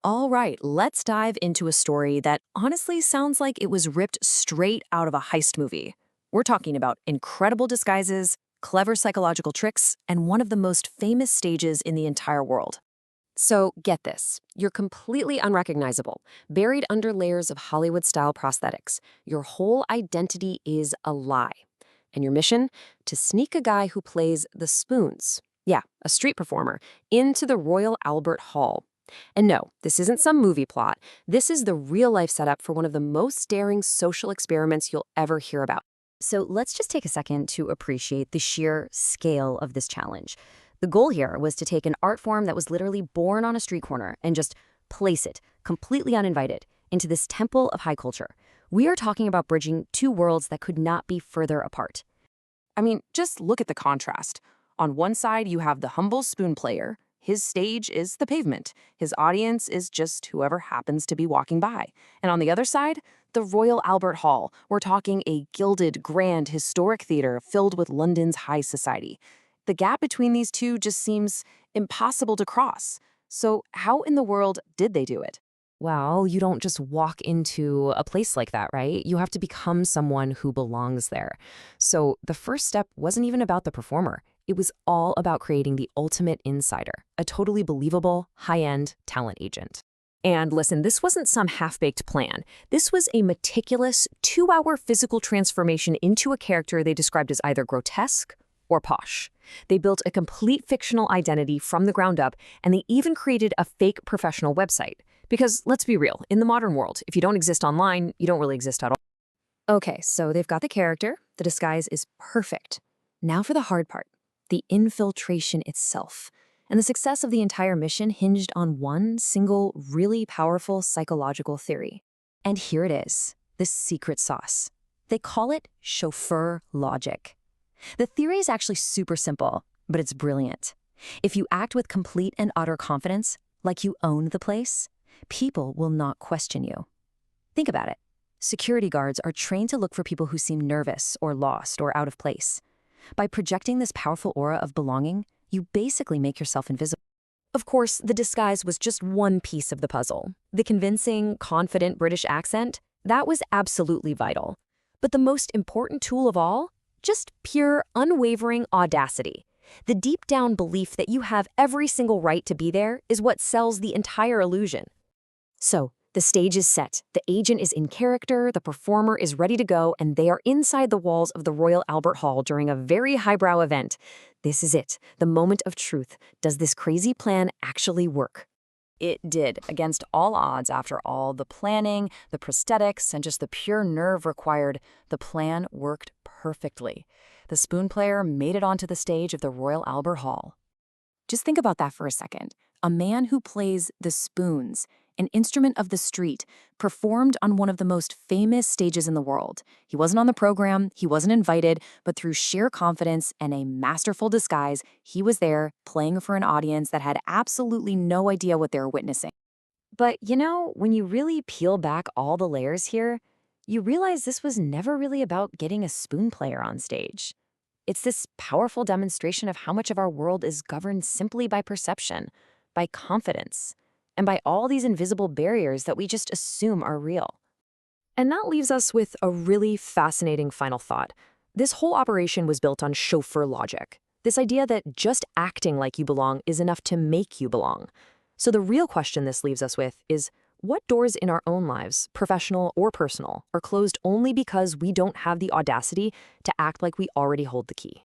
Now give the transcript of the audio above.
All right, let's dive into a story that honestly sounds like it was ripped straight out of a heist movie. We're talking about incredible disguises, clever psychological tricks, and one of the most famous stages in the entire world. So get this, you're completely unrecognizable, buried under layers of Hollywood-style prosthetics. Your whole identity is a lie. And your mission? To sneak a guy who plays the spoons, yeah, a street performer, into the Royal Albert Hall. And no, this isn't some movie plot. This is the real-life setup for one of the most daring social experiments you'll ever hear about. So let's just take a second to appreciate the sheer scale of this challenge. The goal here was to take an art form that was literally born on a street corner and just place it, completely uninvited, into this temple of high culture. We are talking about bridging two worlds that could not be further apart. I mean, just look at the contrast. On one side, you have the humble spoon player. His stage is the pavement. His audience is just whoever happens to be walking by. And on the other side, the Royal Albert Hall. We're talking a gilded, grand, historic theater filled with London's high society. The gap between these two just seems impossible to cross. So how in the world did they do it? Well, you don't just walk into a place like that, right? You have to become someone who belongs there. So the first step wasn't even about the performer. It was all about creating the ultimate insider, a totally believable, high-end talent agent. And listen, this wasn't some half-baked plan. This was a meticulous 2-hour physical transformation into a character they described as either grotesque or posh. They built a complete fictional identity from the ground up, and they even created a fake professional website. Because let's be real, in the modern world, if you don't exist online, you don't really exist at all. Okay, so they've got the character, the disguise is perfect. Now for the hard part, the infiltration itself. And the success of the entire mission hinged on one single, really powerful psychological theory. And here it is, the secret sauce. They call it chauffeur logic. The theory is actually super simple, but it's brilliant. If you act with complete and utter confidence, like you own the place, people will not question you. Think about it. Security guards are trained to look for people who seem nervous or lost or out of place. By projecting this powerful aura of belonging, you basically make yourself invisible. Of course, the disguise was just one piece of the puzzle. The convincing, confident British accent, that was absolutely vital. But the most important tool of all? Just pure, unwavering audacity. The deep-down belief that you have every single right to be there is what sells the entire illusion. So, the stage is set, the agent is in character, the performer is ready to go, and they are inside the walls of the Royal Albert Hall during a very highbrow event. This is it, the moment of truth. Does this crazy plan actually work? It did, against all odds. After all the planning, the prosthetics, and just the pure nerve required, the plan worked perfectly. The spoon player made it onto the stage of the Royal Albert Hall. Just think about that for a second. A man who plays the spoons, an instrument of the street, performed on one of the most famous stages in the world. He wasn't on the program, he wasn't invited, but through sheer confidence and a masterful disguise, he was there playing for an audience that had absolutely no idea what they were witnessing. But you know, when you really peel back all the layers here, you realize this was never really about getting a spoon player on stage. It's this powerful demonstration of how much of our world is governed simply by perception, by confidence, and by all these invisible barriers that we just assume are real. And that leaves us with a really fascinating final thought. This whole operation was built on chauffeur logic. This idea that just acting like you belong is enough to make you belong. So the real question this leaves us with is, what doors in our own lives, professional or personal, are closed only because we don't have the audacity to act like we already hold the key?